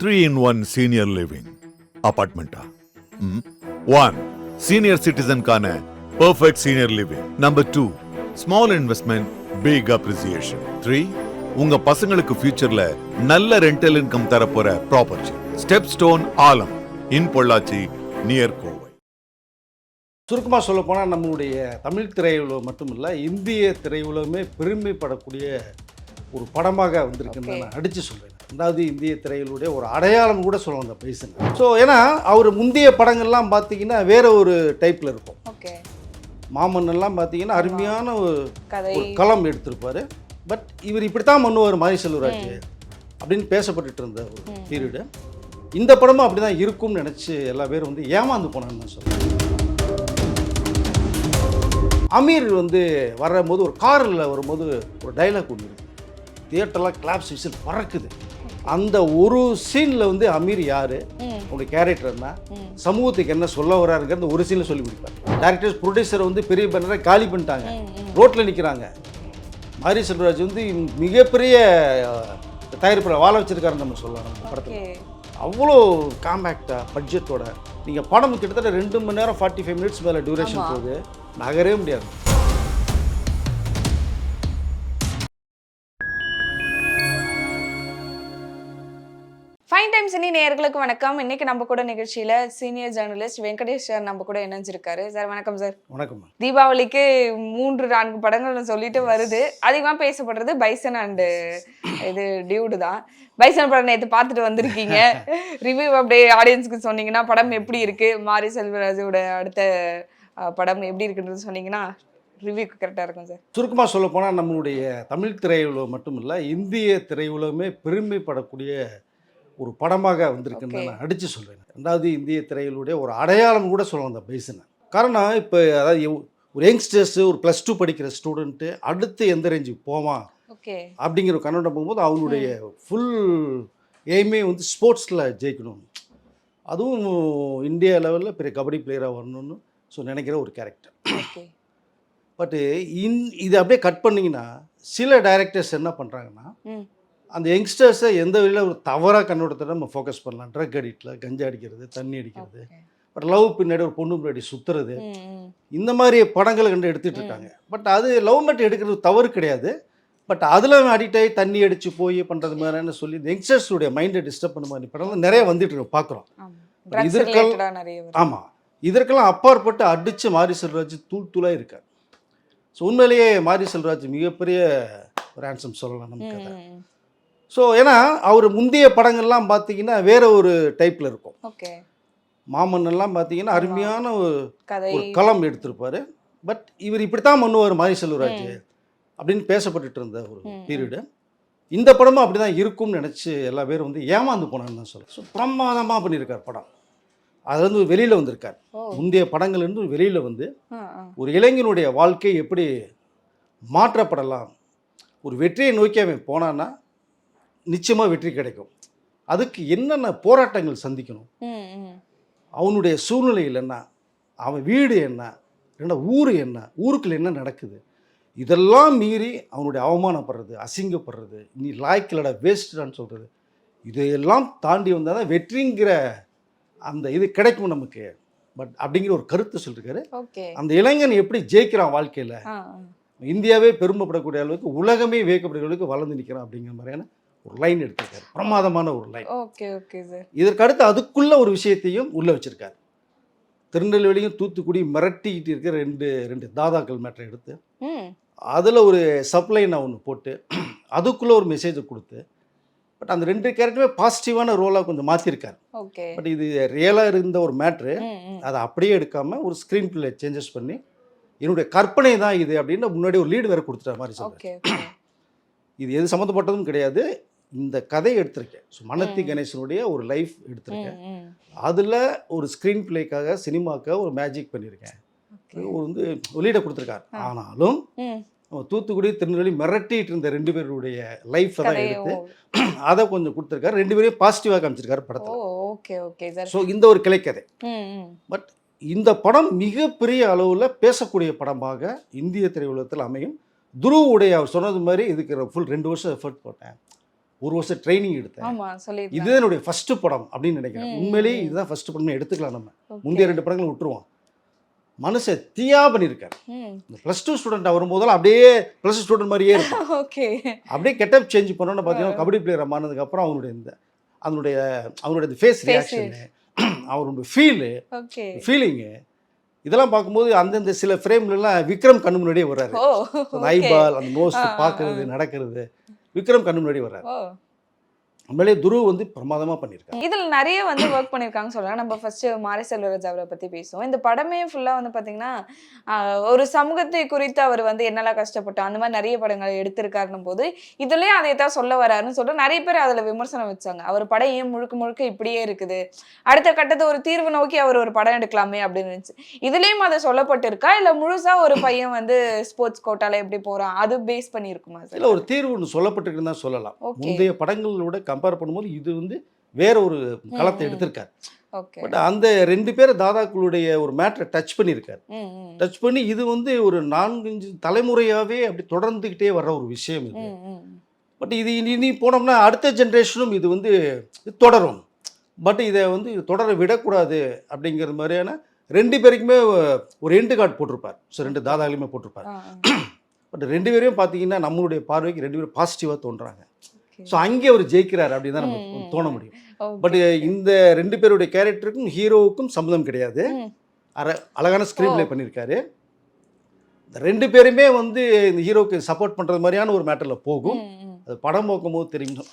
3-in-1 senior living apartment. 1. Senior citizen கான perfect senior living. Number 2. Small investment, big appreciation. 3. உங்க பசங்களுக்கு ஃபியூச்சர்ல நல்ல ரெண்டல் இன்கம் தரப்போற property. Step stone Aalam in Pollachi near Kovai. சுருக்கமாக சொல்ல போனால் நம்மளுடைய தமிழ் திரையுலகம் மட்டுமில்லை, இந்திய திரையுலகமே பெருமைப்படக்கூடிய ஒரு படமாக வந்திருக்குன்னு நான் அடித்து சொல்கிறேன். ரெண்டாவது இந்திய திரையுடைய ஒரு அடையாளம் கூட சொல்லலாம் அந்த பைசன். ஸோ ஏன்னா அவர் முந்தைய படங்கள்லாம் பார்த்தீங்கன்னா வேற ஒரு டைப்பில் இருக்கும். மாமன்னெல்லாம் பார்த்தீங்கன்னா அருமையான ஒரு களம் எடுத்திருப்பார். பட் இவர் இப்படித்தான் பண்ணுவார் மாரி செல்வராஜ் அப்படின்னு பேசப்பட்டுட்டு இருந்த ஒரு பீரியடு. இந்த படமும் அப்படி தான் இருக்கும்னு நினச்சி எல்லா பேரும் வந்து ஏமாந்து போனான்னு சொல்கிறேன். அமீர் வரும்போது ஒரு காரில் வரும்போது ஒரு டைலாக் ஒன்று இருக்குது. தியேட்டர்லாம் கிளாப்ஸ் விசில் பறக்குது. அந்த ஒரு சீனில் அமீர் யார், உங்களுடைய கேரக்டர் என்ன, சமூகத்துக்கு என்ன சொல்ல வராருங்கிறது ஒரு சீனில் சொல்லி கொடுப்பார். டேரக்டர்ஸ் ப்ரொடியூசர் பெரிய பேனரை காலி பண்ணிட்டாங்க, ரோட்டில் நிற்கிறாங்க. மாரி செல்வராஜ் மிகப்பெரிய தயாரிப்பில் வாழ வச்சிருக்காருன்னு நம்ம சொல்லலாம். நம்ம படத்தில் அவ்வளோ காம்பேக்டாக பட்ஜெட்டோட நீங்கள் படம் கிட்டத்தட்ட 2 மணி நேரம் 45 மினிட்ஸ் மேலே டியூரேஷன் போகுது, நகரவே முடியாது. ஃபைன் டைம் சினி நேயர்களுக்கு வணக்கம். இன்னைக்கு நம்ம கூட நிகழ்ச்சியில சீனியர் ஜேர்னலிஸ்ட் வெங்கடேஷ் சார் நம்ம கூட இணைஞ்சிருக்காரு. சார் வணக்கம் சார். வணக்கம். தீபாவளிக்கு 3-4 படங்கள் சொல்லிட்டு வருது. அதிகமாக பேசப்படுறது பைசன் அண்டு இது டியூடு தான். பைசன் படம் நேற்று பார்த்துட்டு வந்திருக்கீங்க. ரிவ்யூ அப்படியே ஆடியன்ஸ்க்கு சொன்னீங்கன்னா படம் எப்படி இருக்கு, மாரி செல்வராஜோட அடுத்த படம் எப்படி இருக்குன்றது சொன்னீங்கன்னா ரிவ்யூக்கு கரெக்டாக இருக்கும் சார். சுருக்கமாக சொல்ல போனால் நம்மளுடைய தமிழ் திரையுலகம் மட்டுமில்லை, இந்திய திரையுலகமே பெருமைப்படக்கூடிய ஒரு படமாக வந்திருக்குன்னு நான் அடித்து சொல்கிறேன். ரெண்டாவது இந்திய திரையுடைய ஒரு அடையாளம் கூட சொல்லலாம் அந்த பைசனை. காரணம் இப்போ அதாவது ஒரு யங்ஸ்டர்ஸு, ஒரு +2 படிக்கிற ஸ்டூடெண்ட்டு அடுத்து எந்த ரேஞ்சுக்கு போவான் அப்படிங்கிற ஒரு கண்ணோட்டம் போகும்போது அவனுடைய ஃபுல் எய்மே ஸ்போர்ட்ஸில் ஜெயிக்கணும், அதுவும் இந்தியா லெவலில் பெரிய கபடி பிளேயராக வரணும்னு நினைக்கிற ஒரு கேரக்டர். பட்டு இது அப்படியே கட் பண்ணிங்கன்னா சில டைரக்டர்ஸ் என்ன பண்ணுறாங்கன்னா அந்த யங்ஸ்டர்ஸை எந்த வழியில் ஒரு தவறாக கண்ணோட்டத்தை நம்ம ஃபோக்கஸ் பண்ணலாம். ட்ரக் அடிக்டில் கஞ்சா அடிக்கிறது, தண்ணி அடிக்கிறது, பட் லவ் பின்னாடி ஒரு பொண்ணு பின்னாடி சுற்றுறது, இந்த மாதிரி படங்களை எடுத்துகிட்டு இருக்காங்க. பட் அது லவ் மேட் எடுக்கிறது தவறு கிடையாது. பட் அதில் அடிக்ட் ஆகி தண்ணி அடித்து போய் பண்ணுறது மாதிரின்னு சொல்லி இந்த யங்ஸ்டர்ஸுடைய மைண்டை டிஸ்டர்ப் பண்ண மாதிரி படங்கள் நிறைய வந்துட்டு இருக்கு பார்க்குறோம். ஆமாம், இதற்கெல்லாம் அப்பாற்பட்டு அடித்து மாரி செல்வராஜ் தூளாக இருக்கார். ஸோ உண்மையிலேயே மாரி செல்வராஜ் மிகப்பெரிய ஒரு ஆன்சம் சொல்லலாம் நமக்கு. ஸோ ஏன்னா அவர் முந்தைய படங்கள்லாம் பார்த்தீங்கன்னா வேற ஒரு டைப்பில் இருக்கும். மாமன்னெல்லாம் பார்த்தீங்கன்னா அருமையான ஒரு களம் எடுத்திருப்பார். பட் இவர் இப்படித்தான் பண்ணுவார் மாரி செல்வராஜ் அப்படின்னு பேசப்பட்டுட்டு இருந்த ஒரு பீரியடு. இந்த படமும் அப்படி தான் இருக்கும்னு நினச்சி எல்லா பேரும் ஏமாந்து போனான்னு தான் சொல்ல. ஸோ பிரமாதமாக பண்ணியிருக்கார் படம். அது வெளியில் வந்திருக்கார். முந்தைய படங்கள்லேருந்து வெளியில் ஒரு இளைஞனுடைய வாழ்க்கை எப்படி மாற்றப்படலாம், ஒரு வெற்றியை நோக்கி அவன் போனான்னா நிச்சயமாக வெற்றி கிடைக்கும். அதுக்கு என்னென்ன போராட்டங்கள் சந்திக்கணும், அவனுடைய சூழ்நிலைகள் என்ன, அவன் வீடு என்ன, என்ன ஊர் என்ன, ஊருக்குள்ள என்ன நடக்குது, இதெல்லாம் மீறி அவனுடைய அவமானப்படுறது, அசிங்கப்படுறது, நீ லாய்க்கிலடா வேஸ்ட்டான்னு சொல்கிறது, இதையெல்லாம் தாண்டி வந்தால் தான் வெற்றிங்கிற அந்த இது கிடைக்கும் நமக்கு. பட் அப்படிங்கிற ஒரு கருத்தை சொல்லியிருக்காரு. அந்த இளைஞன் எப்படி ஜெயிக்கிறான் வாழ்க்கையில், இந்தியாவே பெருமைப்படக்கூடிய அளவுக்கு, உலகமே வியக்கக்கூடிய அளவுக்கு வளர்ந்து நிற்கிறான் அப்படிங்கிற மாதிரியான ஒரு லைன் எடுத்திருக்காரு. பிரமாதமான ஒரு லைன். இதற்கு அடுத்து அதுக்குள்ள ஒரு விஷயத்தையும் உள்ள வச்சிருக்காரு. திருநெல்வேலியும் தூத்துக்குடி மிரட்டிக்கிட்டு இருக்கிற ரெண்டு தாதாக்கள் மேட்டரை எடுத்து அதில் ஒரு சப்ளைனை ஒன்று போட்டு அதுக்குள்ளே ஒரு மெசேஜை கொடுத்து, பட் அந்த 2 கேரக்டருமே பாசிட்டிவான ரோலாக கொஞ்சம் மாற்றிருக்காரு. பட் இது ரியலாக இருந்த ஒரு மேட்ரு அதை அப்படியே எடுக்காமல் ஒரு ஸ்க்ரீன் பிளே சேஞ்சஸ் பண்ணி என்னுடைய கற்பனை தான் இது அப்படின்னு முன்னாடி ஒரு லீடு வேறு கொடுத்துட்ட மாதிரி சொல்கிறேன். இது எது சம்மந்தப்பட்டதும் கிடையாது, இந்த கதையை எடுத்திருக்கேன். ஸோ மனத்தி கணேசனுடைய ஒரு லைஃப் எடுத்திருக்கேன். அதில் ஒரு ஸ்க்ரீன் பிளேக்காக சினிமாக்காக ஒரு மேஜிக் பண்ணியிருக்கேன். ஒரு லீடை கொடுத்துருக்காரு. ஆனாலும் தூத்துக்குடி திருநெல்வேலி மிரட்டிட்டு இருந்த 2 பேருடைய லைஃப்பை தான் எடுத்து அதை கொஞ்சம் கொடுத்துருக்காரு. 2 பேரையும் பாசிட்டிவாக காமிச்சிருக்காரு படத்தில். ஸோ இந்த ஒரு கிளைக்கதை. பட் இந்த படம் மிகப்பெரிய அளவில் பேசக்கூடிய படமாக இந்திய திரையுலகத்தில் அமையும். துருவுடைய அவர் சொன்னது மாதிரி இதுக்கு ஃபுல் 2 வருஷம் எஃபர்ட் போட்டேன். 1 வருஷம் ட்ரைனிங் எடுத்தேன். ஆமா சொல்லிருக்காங்க. இதுதான் என்னுடைய ஃபர்ஸ்ட் படம் அப்படின்னு நினைக்கிறேன். உண்மையிலேயே இதுதான் ஃபர்ஸ்ட் படம்னு எடுத்துக்கலாம் நம்ம. முந்தைய 2 படங்களும் விட்டுருவோம். மனுஷன் தீயா பண்ணியிருக்காரு. இந்த +2 ஸ்டூடெண்ட் வரும்போதெல்லாம் அப்படியே +2 ஸ்டூடெண்ட் மாதிரியே இருக்கும். ஓகே. அப்படியே கெட்டப் சேஞ்ச் பண்ணோன்னு பார்த்தீங்கன்னா கபடி பிளேயர் ஆனதுக்கப்புறம் அவனுடைய ஃபேஸ் ரியாக்ஷனு, அவருடைய ஃபீலிங்கு இதெல்லாம் பார்க்கும்போது அந்தந்த சில ஃப்ரேம்லாம் விக்ரம் கண்ணு முன்னாடியே வர்றாரு. அந்த ஐபால், அந்த நோஸ் பார்க்கறது, நடக்கிறது விக்ரம் கண்ணு முன்னாடி வர்றாரு. உண்மையிலே துருவ் வந்து பிரமாதமாக பண்ணியிருக்காங்க. இதில் நிறைய வந்து ஒர்க் பண்ணியிருக்காங்கன்னு சொல்லலாம். நம்ம ஃபர்ஸ்ட் மாரி செல்வராஜ் அவரை பற்றி பேசுவோம். இந்த படமே ஃபுல்லாக வந்து பார்த்தீங்கன்னா ஒரு சமூகத்தை குறித்து அவர் வந்து என்னெல்லாம் கஷ்டப்பட்டோம் அந்த மாதிரி நிறைய படங்கள் எடுத்திருக்காருன்னும் போது இதுலேயும் அதை தான் சொல்ல வராருன்னு சொல்லிட்டு நிறைய பேர் அதில் விமர்சனம் வச்சாங்க. அவர் படம் ஏன் முழுக்க முழுக்க இப்படியே இருக்குது, அடுத்த கட்டத்தை ஒரு தீர்வு நோக்கி அவர் ஒரு படம் எடுக்கலாமே அப்படின்னு இருந்துச்சு. இதுலேயும் அதை சொல்லப்பட்டிருக்கா இல்லை முழுசாக ஒரு பையன் வந்து ஸ்போர்ட்ஸ் கோட்டால எப்படி போகிறான் அது பேஸ் பண்ணியிருக்குமா சார்? இல்லை, ஒரு தீர்வு ஒன்று சொல்லப்பட்டிருக்குன்னு தான் சொல்லலாம். முந்தைய படங்களோட கம்பேர் பண்ணும்போது இது வந்து வேற ஒரு களத்தை எடுத்திருக்காரு. பட் அந்த 2 பேர் தாதாக்களுடைய ஒரு மேட்டரை டச் பண்ணியிருக்காரு. டச் பண்ணி இது வந்து ஒரு 4-5 தலைமுறையாகவே அப்படி தொடர்ந்துக்கிட்டே வர்ற ஒரு விஷயம் இது. பட் இது இனி போனோம்னா அடுத்த ஜென்ரேஷனும் இது வந்து தொடரும். பட் இதை வந்து தொடர விடக்கூடாது அப்படிங்கிற மாதிரியான 2 பேருக்குமே ஒரு எண்டு கார்டு போட்டிருப்பார். ஸோ 2 தாதாக்களுமே போட்டிருப்பார். பட் 2 பேரையும் பார்த்தீங்கன்னா நம்மளுடைய பார்வைக்கு 2 பேரும் பாசிட்டிவாக தோன்றாங்க. ஸோ அங்கே அவர் ஜெயிக்கிறார் அப்படின்னு தான் நமக்கு தோண முடியும். பட் இந்த 2 பேருடைய கேரக்டருக்கும் ஹீரோவுக்கும் சம்மந்தம் கிடையாது. அழகான ஸ்க்ரீன் பிளே பண்ணியிருக்காரு. இந்த 2 பேருமே வந்து இந்த ஹீரோவுக்கு சப்போர்ட் பண்ணுறது மாதிரியான ஒரு மேட்டரில் போகும். அது படம் பார்க்கும்போது தெரியும்.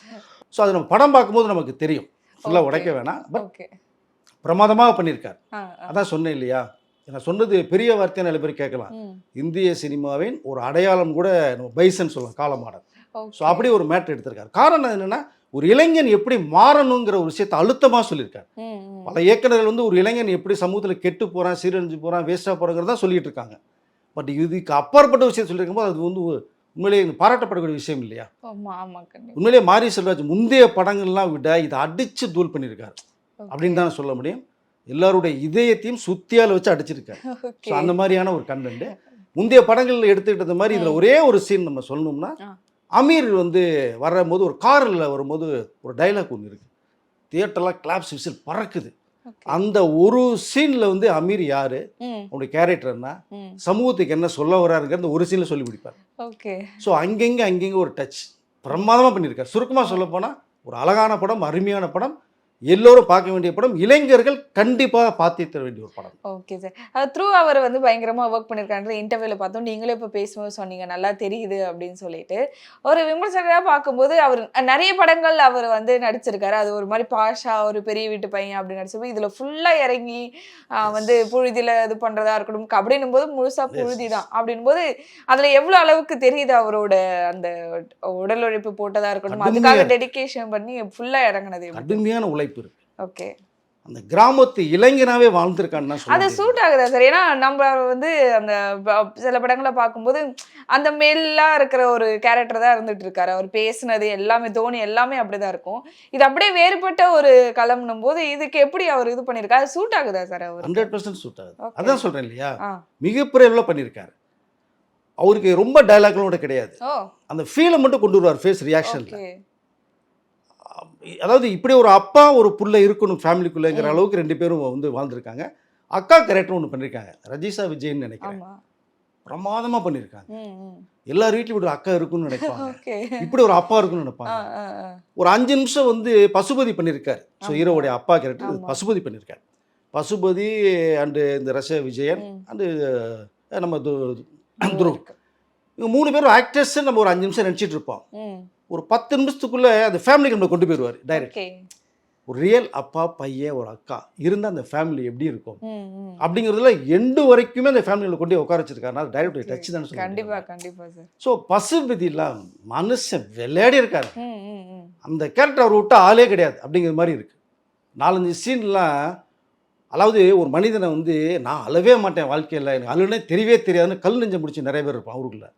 ஸோ அது நம்ம படம் பார்க்கும்போது நமக்கு தெரியும். ஃபுல்லாக உடைக்க வேணாம். பட் பிரமாதமாக பண்ணியிருக்கார். அதான் சொன்னேன் இல்லையா, நான் சொன்னது பெரிய வார்த்தையை நிறைய பேர் கேட்கலாம். இந்திய சினிமாவின் ஒரு அடையாளம் கூட நம்ம பைசன் சொல்லலாம், காலமாடன். ஸோ அப்படி ஒரு மேட்டர் எடுத்திருக்காரு. காரணம் என்னென்னா, ஒரு இளைஞன் எப்படி மாறணுங்கிற ஒரு விஷயத்தை அழுத்தமாக சொல்லியிருக்காரு. பல இயக்குநர்கள் வந்து ஒரு இளைஞன் எப்படி சமூகத்தில் கெட்டு போகிறான், சீரழிஞ்சு போகிறான், வேஸ்ட்டாக போகிறாங்கிறத தான் சொல்லிட்டு இருக்காங்க. பட் இதுக்கு அப்பாற்பட்ட விஷயம் சொல்லியிருக்கும் போது அது வந்து உண்மையிலேயே பாராட்டப்படக்கூடிய விஷயம் இல்லையா? உண்மையிலேயே மாரி செல்வராஜ் முந்தைய படங்கள்லாம் விட இதை அடித்து தூள் பண்ணியிருக்காரு அப்படின்னு தான் சொல்ல முடியும். எல்லாருடைய இதயத்தையும் சுத்தியால் வச்சு அடிச்சிருக்காரு. ஸோ அந்த மாதிரியான ஒரு கண்டென்ட் முந்தைய படங்கள் எடுத்துக்கிட்டது மாதிரி இதில் ஒரே ஒரு சீன் நம்ம சொல்லணும்னா, அமீர் வந்து வரும்போது ஒரு காரில் வரும்போது ஒரு டைலாக் ஒன்று இருக்குது. தியேட்டர்லாம் கிளாப்ஸ் விசில் பறக்குது. அந்த ஒரு சீனில் வந்து அமீர் யாரு, அவனுடைய கேரக்டர் என்ன, சமூகத்துக்கு என்ன சொல்ல வர்றாருங்கிறது ஒரு சீனில் சொல்லி முடிப்பார். ஸோ அங்கங்கே ஒரு டச் பிரமாதமாக பண்ணியிருக்கார். சுருக்கமாக சொல்ல போனால் ஒரு அழகான படம், அருமையான படம், எல்லோரும் பார்க்க வேண்டிய படம், இளைஞர்கள் கண்டிப்பாக பார்த்தே தர வேண்டிய ஒரு படம். Okay sir. த்ரூ அவர் வந்து பயங்கரமாக ஒர்க் பண்ணியிருக்காரு. இன்டர்வியூவில் பார்த்தோம், நீங்களே இப்போ பேசும்போது சொன்னீங்க நல்லா தெரியுது அப்படின்னு சொல்லிட்டு. ஒரு விமர்சகராக பார்க்கும்போது அவர் நிறைய படங்கள் அவர் வந்து நடிச்சிருக்காரு. அது ஒரு மாதிரி பாஷா, ஒரு பெரிய வீட்டு பையன் அப்படி நடிச்சப்போ இதில் ஃபுல்லாக இறங்கி வந்து புழுதியில் இது பண்ணுறதா இருக்கட்டும், அப்படின்னும் போது முழுசாக புழுதி தான் அப்படின்னும் போது அதில் எவ்வளோ அளவுக்கு தெரியுது அவரோட அந்த உடல் உழைப்பு போட்டதாக இருக்கட்டும், அதுக்காக டெடிகேஷன் பண்ணி ஃபுல்லாக இறங்கினது கடுமையான உழைப்பு இருக்கு. ஓகே. அந்த கிராமத்து இளைஞனாவே வாழ்ந்திருக்கான்னு அது சூட் ஆகுதா சார்? ஏன்னா நம்ம வந்து அந்த சில படங்களை பார்க்கும்போது அந்த மேலா இருக்கிற ஒரு கேரக்டர் தான் இருந்துட்டு இருக்காரு. அவர் பேசுனது எல்லாமே, தோனி எல்லாமே அப்படிதான் இருக்கும். இது அப்படியே வேறுபட்ட ஒரு களம்னும் போது இதுக்கு எப்படி அவர் இது பண்ணியிருக்காரு? அது சூட் ஆகுதா சார்? அவர் 100% சூட் ஆகுது. அதான் சொல்றேன் இல்லையா, மிகப்பெரிய அளவில் பண்ணியிருக்காரு. அவருக்கு ரொம்ப டயலாக்களோட கிடையாது, அந்த ஃபீலை மட்டும் கொண்டு வருவார் ஃபேஸ் ரியாக்ஷன்ல. அதாவது இப்படி ஒரு அப்பா ஒரு புள்ள இருக்கணும் ஃபேமிலிக்குள்ளேங்கிற அளவுக்கு 2 பேரும் வந்து வாழ்ந்துருக்காங்க. அக்கா கேரக்டர் ஒன்று பண்ணியிருக்காங்க, ரஜிஷா விஜயன் நினைக்கிறேன், பிரமாதமாக பண்ணியிருக்காங்க. எல்லார் வீட்லையும் ஒரு அக்கா இருக்குன்னு நினைப்பாங்க, இப்படி ஒரு அப்பா இருக்குன்னு நினைப்பாங்க. ஒரு 5 நிமிஷம் வந்து பசுபதி பண்ணியிருக்காரு. ஸோ ஹீரோவுடைய அப்பா கேரக்டர் பசுபதி பண்ணியிருக்காரு. பசுபதி அண்டு இந்த ரஷ விஜயன் அண்டு நம்ம துருவ், இவங்க 3 பேரும் ஆக்டர்ஸ். நம்ம ஒரு 5 நிமிஷம் நினச்சிட்டு இருப்போம். ஒரு 10 நிமிஷத்துக்குள்ளே அந்த ஃபேமிலிக்கு நம்ம கொண்டு போயிடுவார் டைரக்ட். ஒரு ரியல் அப்பா, பையன், ஒரு அக்கா இருந்தால் அந்த ஃபேமிலி எப்படி இருக்கும் அப்படிங்கிறதுல எண்டு வரைக்குமே அந்த ஃபேமிலியில் கொண்டு உட்கார வச்சிருக்காருன்னா அது டைரக்டர் டச் தான் சொல்லுவாங்க. கண்டிப்பாக சார். ஸோ பசுபதியெல்லாம் மனுஷன் விளையாடி இருக்காரு. அந்த கேரக்டர் அவர் விட்டு ஆளே கிடையாது அப்படிங்கிற மாதிரி இருக்கு. 4-5 சீன்லாம், அதாவது ஒரு மனிதனை வந்து நான் அழவே மாட்டேன் வாழ்க்கையில், எனக்கு அழுனே தெரியவே தெரியாதுன்னு கல் நெஞ்சம் முடிச்சு நிறைய பேர் இருப்பான் அவருக்குள்ள.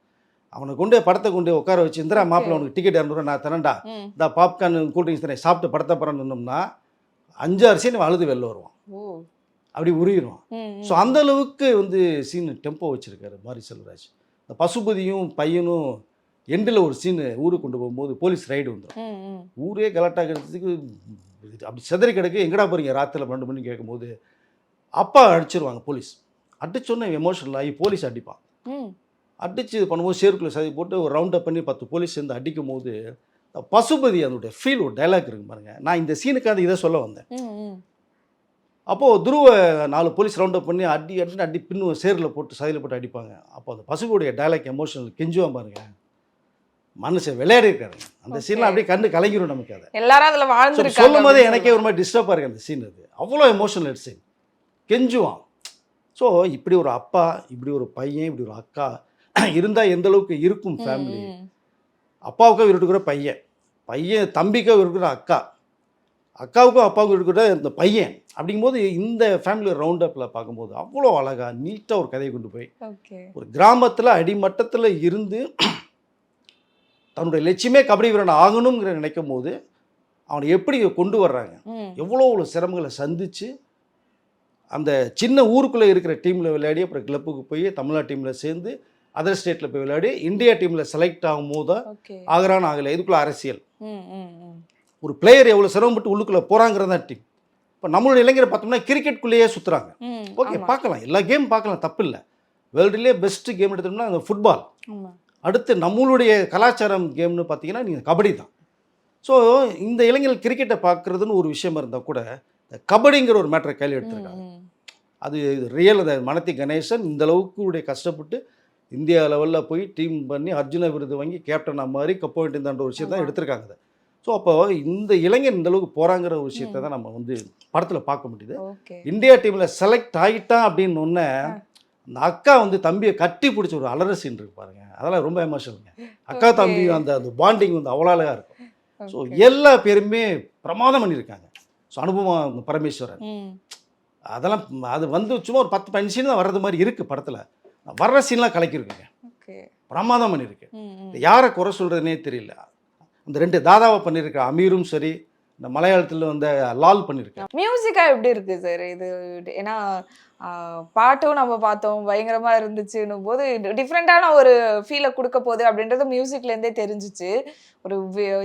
அவனை கொண்டு படத்தை கொண்டு உட்கார வச்சு, இந்திரா மாப்பிள்ள அவனுக்கு டிக்கெட் 200 நான் தரேன்டா, இந்த பாப்கார்ன் கூல்ட்ரிங்க்ஸ் தரேன், சாப்பிட்டு படத்தை பறந்தோம்னா 5-6 சீன் அழுது வெளில வருவான், அப்படி உருகிடுவான். ஸோ அந்த அளவுக்கு வந்து சீன் டெம்போ வச்சிருக்காரு மாரி செல்வராஜ். இந்த பசுபதியும் பையனும் எண்டில் ஒரு சீனு ஊருக்கு கொண்டு போகும்போது போலீஸ் ரைடு வந்துடும். ஊரே கலாட்டாக்கிறதுக்கு அப்படி செதறி கிடக்கு. எங்கடா போறீங்க ராத்திரில 12 மணிக்கு கேட்கும்போது அப்பா அடிச்சிருவாங்க போலீஸ். அடிச்சோன்னே எமோஷனல் ஆகி போலீஸ் அடிப்பான். அடித்து இது பண்ணும்போது சேருக்குள்ளே சதி போட்டு ஒரு ரவுண்ட் அப் பண்ணி 10 போலீஸ் சேர்ந்து அடிக்கும் போது பசுபதி அதனுடைய ஃபீல் ஒரு டைலாக் இருக்கு பாருங்க. நான் இந்த சீனுக்காக இதை சொல்ல வந்தேன். அப்போது துருவ 4 போலீஸ் ரவுண்ட் அப் பண்ணி அடி பின்னு சேரில் போட்டு சதியில் போட்டு அடிப்பாங்க. அப்போ அந்த பசுபதியுடைய டைலாக் எமோஷனல் கெஞ்சுவான் பாருங்க. மனுஷன் விளையாடி இருக்காரு அந்த சீன்லாம் அப்படியே கண்டு கலங்கிடும் நமக்கு. அதை எல்லாரும் அதுல வாழ்ந்துருக்காங்க. சொல்லும் போதே எனக்கே ஒரு மாதிரி டிஸ்டர்பாக இருக்கு அந்த சீன். அது அவ்வளோ எமோஷனல் சீன். கெஞ்சுவான். ஸோ இப்படி ஒரு அப்பா, இப்படி ஒரு பையன், இப்படி ஒரு அக்கா இருந்தால் எந்த அளவுக்கு இருக்கும் ஃபேமிலி. அப்பாவுக்கும் இருக்கிற பையன் தம்பிக்கும் இருக்கிற அக்காவுக்கும் அப்பாவுக்கும் இருக்கிற இந்த பையன். அப்படிங்கும்போது இந்த ஃபேமிலி ரவுண்ட் அப்பில் பார்க்கும்போது அவ்வளோ அழகாக நீட்டாக ஒரு கதையை கொண்டு போய் ஒரு கிராமத்தில் அடிமட்டத்தில் இருந்து தன்னுடைய லட்சியமே கபடி வீரன் ஆகணுங்கிற நினைக்கும் போது அவனை எப்படி கொண்டு வர்றாங்க, எவ்வளோ சிரமங்களை சந்தித்து அந்த சின்ன ஊருக்குள்ளே இருக்கிற டீமில் விளையாடி அப்புறம் கிளப்புக்கு போய் தமிழ்நாடு டீமில் சேர்ந்து அதர் ஸ்டேட்டில் போய் விளையாடி இந்தியா டீமில் செலக்ட் ஆகும்போது ஆகிறான்னு ஆகலை. இதுக்குள்ளே அரசியல். ஒரு பிளேயர் எவ்வளோ சிரமப்பட்டு உள்ளுக்குள்ளே போகிறாங்கிறதா டீம். இப்போ நம்மளுடைய இளைஞர் பார்த்தோம்னா கிரிக்கெட்டுக்குள்ளேயே சுற்றுறாங்க. ஓகே, பார்க்கலாம், எல்லா கேம் பார்க்கலாம், தப்பு இல்லை. வேர்ல்டுலேயே பெஸ்ட்டு கேம் எடுத்தோம்னா அந்த ஃபுட்பால். அடுத்து நம்மளுடைய கலாச்சாரம் கேம்னு பார்த்தீங்கன்னா நீங்கள் கபடி தான். ஸோ இந்த இளைஞர்கள் கிரிக்கெட்டை பார்க்குறதுன்னு ஒரு விஷயம் இருந்தால் கூட கபடிங்கிற ஒரு மேட்டரை கையில் எடுத்துருக்காங்க. அது ரியல். அதை மனத்தி கணேசன் இந்த அளவுக்கு கஷ்டப்பட்டு இந்தியா லெவலில் போய் டீம் பண்ணி அர்ஜுன விருது வாங்கி கேப்டனா மாதிரி கப் வாங்கிட்டு ஒரு விஷயம் தான் எடுத்திருக்காங்க அதை. ஸோ அப்போ இந்த இளைஞர் இந்த அளவுக்கு போகிறாங்கிற ஒரு விஷயத்தை தான் நம்ம படத்தில் பார்க்க முடியுது. இந்தியா டீமில் செலக்ட் ஆகிட்டான் அப்படின்னு ஒன்று அந்த அக்கா தம்பியை கட்டி பிடிச்ச ஒரு அலற சீன் இருக்கு பாருங்க. அதெல்லாம் ரொம்ப எமோஷனலுங்க. அக்கா தம்பி அந்த பாண்டிங் அவ்வளோ அழகாக இருக்கும். ஸோ எல்லா பேருமே பிரமாதம் பண்ணியிருக்காங்க. ஸோ அனுபவம் பரமேஸ்வரன் அதெல்லாம் அது சும்மா ஒரு 10-15 சீன் தான் வர்றது மாதிரி இருக்குது படத்தில். வர்ற சீன்லாம் கலக்கியிருக்குங்க. பிரமாதம் பண்ணியிருக்கு. யாரை குறை சொல்கிறதுனே தெரியல. அந்த 2 தாதாவை பண்ணியிருக்க அமீரும் சரி, இந்த மலையாளத்தில் லால் பண்ணியிருக்கேன். மியூசிக்காக எப்படி இருக்கு சார் இது? ஏன்னா பாட்டும் நம்ம பார்த்தோம் பயங்கரமாக இருந்துச்சுன்னும் போது டிஃப்ரெண்ட்டான ஒரு ஃபீலை கொடுக்க போகுது அப்படின்றது மியூசிக்லேருந்தே தெரிஞ்சிச்சு. ஒரு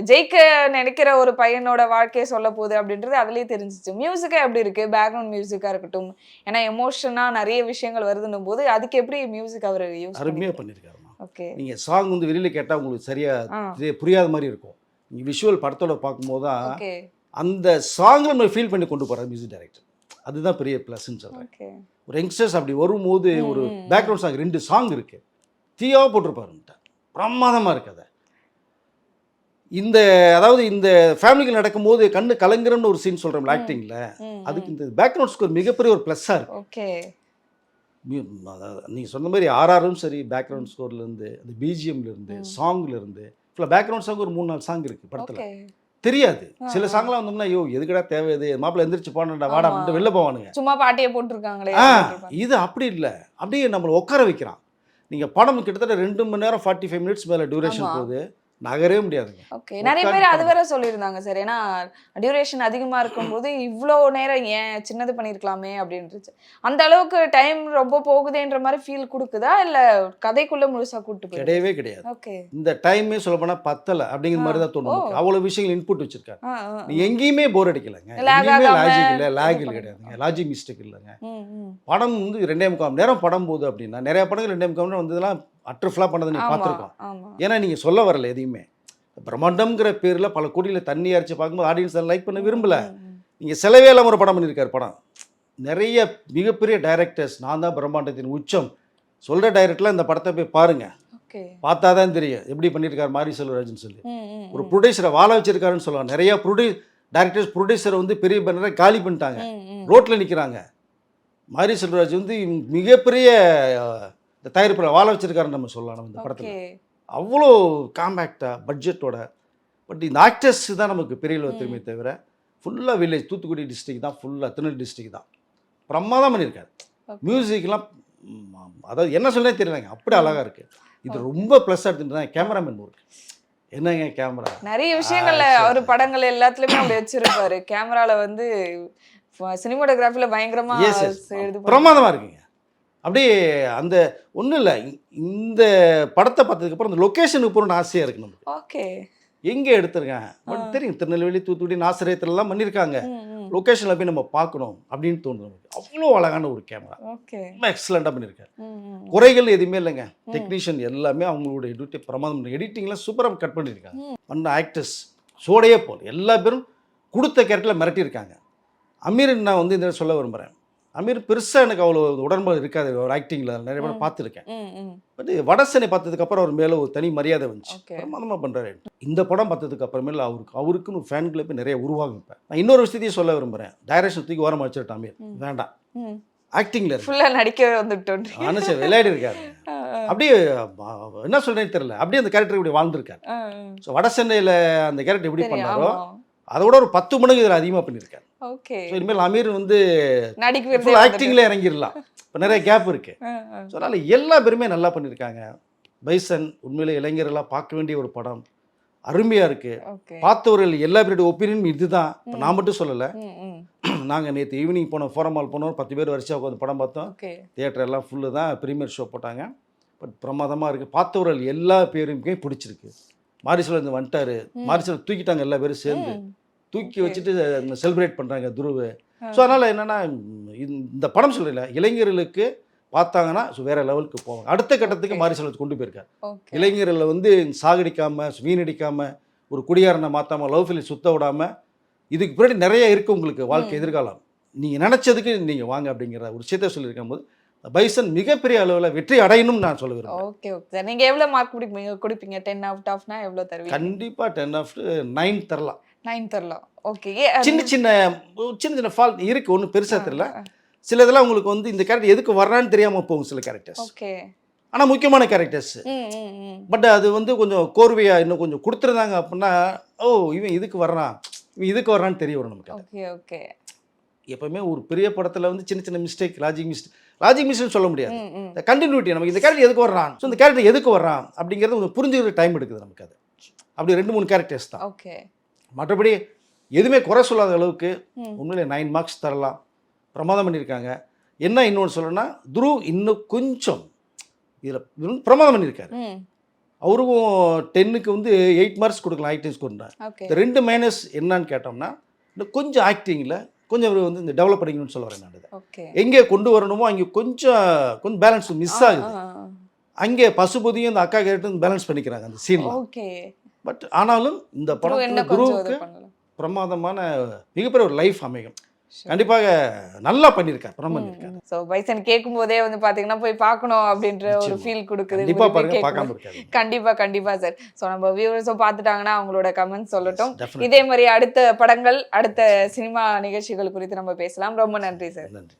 ஜெயிக்க நினைக்கிற ஒரு பையனோட வாழ்க்கையை சொல்ல போகுது அப்படின்றது அதுலேயே தெரிஞ்சிச்சு. மியூசிக்காக எப்படி இருக்குது? பேக்ரவுண்ட் மியூசிக்காக இருக்கட்டும், ஏன்னா எமோஷனாக நிறைய விஷயங்கள் வருதுன்னும் போது அதுக்கு எப்படி மியூசிக் அவர் யூஸ் அருமையாக பண்ணியிருக்காரு. ஓகே, நீங்கள் சாங் வெளியில் கேட்டால் உங்களுக்கு சரியாக புரியாத மாதிரி இருக்கும். நீங்கள் விஷுவல் படத்தோட பார்க்கும்போது தான் அந்த சாங்கில் நம்ம ஃபீல் பண்ணி கொண்டு போகிறார் மியூசிக் டைரக்டர். அதுதான் பெரிய ப்ளஸ்ன்னு சொல்கிறேன். ஒரு யங்ஸ்டர்ஸ் அப்படி வரும்போது ஒரு பேக்ரவுண்ட் சாங் 2 சாங் இருக்குது, தீயாக போட்டிருப்பாருன்ட்டு பிரமாதமாக இருக்குது. அதாவது இந்த ஃபேமிலிக்கு நடக்கும்போது கண்ணு கலங்குறன்னு ஒரு சீன் சொல்கிறோம்ல ஆக்டிங்கில், அதுக்கு இந்த பேக்ரவுண்ட் ஸ்கோர் மிகப்பெரிய ஒரு ப்ளஸ்ஸாக இருக்குது. ஓகே, நீங்கள் சொன்ன மாதிரி ஆர்ஆரும் சரி, பேக்ரவுண்ட் ஸ்கோர்லேருந்து அந்த பிஜிஎம்லேருந்து சாங்லேருந்து ஃபுல்லாக பேக்ரவுண்ட் சாங் ஒரு 3-4 சாங் இருக்குது படத்தில். தெரியாது சில சாங்லாம் வந்தோம்னா ஐயோ எதுக்கடா தேவை, இது மாப்பிள்ள எந்திரிச்சு போனடா வாடா அப்படின்ட்டு வெளில போவானுங்க. சும்மா பாட்டியை போட்டிருக்காங்களே. இது அப்படி இல்லை, அப்படியே நம்மளை உட்கார வைக்கிறான். நீங்கள் படம் கிட்டத்தட்ட 2 மணி நேரம் 45 மினிட்ஸ் மேலே டியூரேஷன் போகுது, நகரவே முடியாதுங்க. ஓகே, நிறைய பேர் அது வேற சொல்லியிருந்தாங்க சார். ஏன்னா டியூரேஷன் அதிகமாக இருக்கும்போது இவ்வளோ நேரம் ஏன் சின்னது பண்ணியிருக்கலாமே அப்படின்றது. அந்த அளவுக்கு டைம் ரொம்ப போகுதுன்ற மாதிரி ஃபீல் கொடுக்குதா இல்லை கதைக்குள்ளே முழுசாக கூட்டு போய்? கிடையவே கிடையாது. ஓகே, இந்த டைமே சொல்ல போனால் பத்தலை அப்படிங்கிற மாதிரி தான் தோணும். அவ்வளோ விஷயங்கள் இன்புட் வச்சிருக்காரு. நீ எங்கேயுமே போர் அடிக்கலைங்க, எங்கேயுமே லாஜிக் இல்லை, லாகில் கிடையாதுங்க, லாஜிக் மிஸ்டேக் இல்லைங்க. படம் 2.25 மணி நேரம் படம் போகுது அப்படின்னா நிறைய படங்கள் 2.25 மணி நேரம் வந்ததுலாம் அட்ரு ஃபுல்லாக பண்ணதை நீங்கள் பார்த்துருக்கோம். ஏன்னா நீங்கள் சொல்ல வரல எதையுமே. பிரம்மாண்டம்ங்கிற பேரில் பல கோடியில் தண்ணி அரைச்சி பார்க்கும்போது ஆடியன்ஸ் லைக் பண்ண விரும்பலை. நீங்கள் செலவே இல்லாமல் ஒரு படம் பண்ணியிருக்காரு. படம் நிறைய மிகப்பெரிய டைரக்டர்ஸ் நான் தான் பிரம்மாண்டத்தின் உச்சம் சொல்கிற டைரக்டர்லாம் இந்த படத்தை போய் பாருங்கள், பார்த்தா தான் தெரியும் எப்படி பண்ணியிருக்காரு மாரி செல்வராஜன் சொல்லி. ஒரு ப்ரொடியூசரை வாழ வச்சிருக்காருன்னு சொல்லுவாங்க. நிறைய டைரக்டர்ஸ் ப்ரொடியூசரை பெரிய பேனரை காலி பண்ணிட்டாங்க, ரோட்டில் நிற்கிறாங்க. மாரி செல்வராஜ் மிகப்பெரிய தயாரிப்பில் வாழ வச்சிருக்காருன்னு நம்ம சொல்லலாம். நம்ம இந்த படத்தில் அவ்வளோ காம்பேக்டாக பட்ஜெட்டோட. பட் இந்த ஆக்டர்ஸ் தான் நமக்கு பெரிய திரும்பி தவிர ஃபுல்லாக வில்லேஜ் தூத்துக்குடி டிஸ்ட்ரிக்ட் தான், ஃபுல்லாக திருநெல்வேலி டிஸ்ட்ரிக்ட் தான். பிரமாதம் பண்ணியிருக்காரு. மியூசிக்லாம் அதாவது என்ன சொல்லே தெரியலங்க, அப்படி அழகாக இருக்குது. இது ரொம்ப ப்ளஸ் எடுத்துட்டு தான் கேமராமேன் ஒர்க். என்னங்க கேமரா நிறைய விஷயங்கள்ல அவர் படங்கள் எல்லாத்துலேயுமே அப்படி வச்சிருப்பாரு. கேமராவில் சினிமாட்டோகிராஃபியில் பயங்கரமாக பிரமாதமாக இருக்குங்க. அப்படியே அந்த ஒன்றும் இல்லை, இந்த படத்தை பார்த்ததுக்கப்புறம் அந்த லொக்கேஷனுக்கு போகணுன்னு ஆசையாக இருக்கு நமக்கு. ஓகே. எங்கே எடுத்திருக்கேன் பட் தெரியும், திருநெல்வேலி, தூத்துக்குடி, நாசரேத்துலலாம் பண்ணியிருக்காங்க. லொக்கேஷனில் போய் நம்ம பார்க்கணும் அப்படின்னு தோணுது நமக்கு. அவ்வளோ அழகான ஒரு கேமரா, ஓகே. ரொம்ப எக்ஸலண்ட்டாக பண்ணியிருக்காரு. குறைகள் எதுவுமே இல்லைங்க. டெக்னீஷியன் எல்லாமே அவங்களோட எடிட்டே பிரமாதம், எடிட்டிங்லாம் சூப்பராக கட் பண்ணியிருக்காங்க. பண்ண ஆக்டர்ஸ் சோடையே போல் எல்லா பேரும் கொடுத்த கேரக்டரில் மிரட்டியிருக்காங்க. அமீர் நான் வந்து இந்த சொல்ல விரும்புகிறேன், அமீர் பெருசாக எனக்கு அவ்வளோ உடன்பாடு இருக்காது ஒரு ஆக்டிங்கில், நிறைய பேர் பார்த்துருக்கேன். பட் வடசனை பார்த்ததுக்கப்புறம் அவர் மேலே ஒரு தனி மரியாதை வந்துச்சு, பிரமாதமாக பண்ணுறாரு. இந்த படம் பார்த்ததுக்கு அப்புறமேல அவருக்குன்னு ஒரு ஃபேன் கிளப் நிறைய உருவாகும். இப்போ நான் இன்னொரு விஷயத்தையும் சொல்ல விரும்புகிறேன், டைரக்ஷன் தூக்கி ஓரமாக வச்சுட்டு அமீர் வேண்டாம், ஆக்டிங்கில் ஃபுல்லாக நடிக்கவே வந்துட்டோம், அனுசர் விளையாடி இருக்காரு. அப்படியே என்ன சொல்கிறேன்னு தெரியல, அப்படியே அந்த கேரக்டர் இப்படி வாழ்ந்துருக்காரு. ஸோ வட சென்னையில் அந்த கேரக்டர் எப்படி பண்ணாரோ அதோட ஒரு 10 மடங்கு இதில் அதிகமாக பண்ணியிருக்காரு. ஓகே. ஸோ இனிமேல் அமீர் வந்து நடிக்க ஆக்டிங்கில் இறங்கிடலாம், இப்போ நிறைய கேப் இருக்கு. ஸோ அதனால் எல்லா பேருமே நல்லா பண்ணியிருக்காங்க. பைசன் உண்மையிலே இளைஞர்களாக பார்க்க வேண்டிய ஒரு படம், அருமையாக இருக்குது. பார்த்தவர்கள் எல்லா பேருடைய ஒப்பீனியனும் இதுதான். இப்போ நான் மட்டும் சொல்லலை, நாங்கள் நேற்று ஈவினிங் போனோம், ஃபோரம் ஹால் போனோம், 10 பேர் வரிசையாக உட்காந்து படம் பார்த்தோம். தியேட்டர் எல்லாம் ஃபுல்லு தான், ப்ரீமியர் ஷோ போட்டாங்க. பட் பிரமாதமாக இருக்குது, பார்த்தவர்கள் எல்லா பேருமே பிடிச்சிருக்கு. மாரிசல் வந்துட்டார், மாரிசல் தூக்கிட்டாங்க, எல்லா பேரும் சேர்ந்து தூக்கி வச்சுட்டு செலிப்ரேட் பண்ணுறாங்க துருவு. ஸோ அதனால் என்னென்னா இந்த படம் சொல்கிறீங்களா, இளைஞர்களுக்கு பார்த்தாங்கன்னா ஸோ வேறு லெவலுக்கு போவாங்க. அடுத்த கட்டத்துக்கு மாரிசல் கொண்டு போயிருக்காரு. இளைஞர்களை வந்து சாகடிக்காமல், வீணடிக்காமல், ஒரு குடியாரனை மாற்றாமல், லவ் ஃபெயிலியர் சுத்த விடாமல், இதுக்கு பின்னாடி நிறைய இருக்குது உங்களுக்கு வாழ்க்கை எதிர்காலம், நீங்கள் நினச்சதுக்கு நீங்கள் வாங்க அப்படிங்கிற ஒரு விஷயத்தை சொல்லியிருக்கும் போது பைசன் மிகப்பெரிய அளவில் வெற்றி அடையணும்னு நான் சொல்ல விரும்புகிறேன். Okay okay sir. நீங்கள் எவ்வளோ மார்க் கொடுப்பீங்க? 10 out of 10 எவ்வளோ தருவீங்க? கண்டிப்பாக 10 out of 9 தரலாம். 9 தரலாம். ஓகே. சின்ன சின்ன ஃபால்ட் இருக்குது, ஒன்றும் பெருசாக தெரியல. சில இதெல்லாம் உங்களுக்கு வந்து இந்த கேரக்டர் எதுக்கு வர்றான்னு தெரியாமல் போகும் சில கேரக்டர்ஸ். ஓகே. ஆனால் முக்கியமான கேரக்டர்ஸ். பட் அது வந்து கொஞ்சம் கோர்வையாக இன்னும் கொஞ்சம் கொடுத்துருந்தாங்க அப்படின்னா, ஓ இவன் இதுக்கு வர்றான்னு தெரிய வரும் நமக்கு. Okay okay. எப்பவுமே ஒரு பெரிய படத்தில் வந்து சின்ன சின்ன மிஸ்டேக், லாஜிக் மிஸ்டேக் சொல்ல முடியாது. இந்த கண்டினியூட்டி, நமக்கு இந்த கேரக்டர் எதுக்கு வர்றான், ஸோ இந்த கேரக்டர் எதுக்கு வர்றான் அப்படிங்கிறது கொஞ்சம் புரிஞ்சுக்கிற டைம் எடுக்குது நமக்கு. அது அப்படி 2-3 கேரக்டர்ஸ் தான். ஓகே. மற்றபடி எதுவுமே குறை சொல்லாத அளவுக்கு உண்மையிலே 9 மார்க்ஸ் தரலாம். பிரமாதம் பண்ணியிருக்காங்க. என்ன இன்னொன்று சொல்லணும்னா, துருவ் இன்னும் கொஞ்சம் இதில் பிரமாதம் பண்ணியிருக்காரு. அவருக்கும் 10க்கு வந்து 8 மார்க்ஸ் கொடுக்கலாம் ஆக்டிங் ஸ்கோர்னா. இந்த 2 மைனஸ் என்னன்னு கேட்டோம்னா, இன்னும் கொஞ்சம் ஆக்டிங்கில் கொஞ்சம் அவர் வந்து இந்த டெவலப் பண்ணிக்கணும்னு சொல்ல வரேன் நான். எங்கே கொண்டு வரணுமோ அங்கே கொஞ்சம் பேலன்ஸ் மிஸ் ஆகுது. அங்கே பசுபதியும் இந்த அக்கா கேரக்டரும் பேலன்ஸ் பண்ணிக்கிறாங்க அந்த சீனில். பட் ஆனாலும் இந்த படத்தில் குருவுக்கு பிரமாதமான மிகப்பெரிய ஒரு லைஃப் அமையும். கண்டிப்பாக நல்லா பண்ணியிருக்காரு, படம் பண்ணியிருக்காரு. ஸோ பைசன் கேட்கும் போதே வந்து பார்த்தீங்கன்னா போய் பார்க்கணும் அப்படின்ற ஒரு ஃபீல் கொடுக்குது. கண்டிப்பாக பாருங்க, பார்க்காம இருக்காது. கண்டிப்பாக சார். ஸோ நம்ம வியூவர்ஸும் பார்த்துட்டாங்கன்னா அவங்களோட கமெண்ட்ஸ் சொல்லட்டும். இதே மாதிரி அடுத்த படங்கள், அடுத்த சினிமா நிகழ்ச்சிகள் குறித்து நம்ம பேசலாம். ரொம்ப நன்றி சார். நன்றி.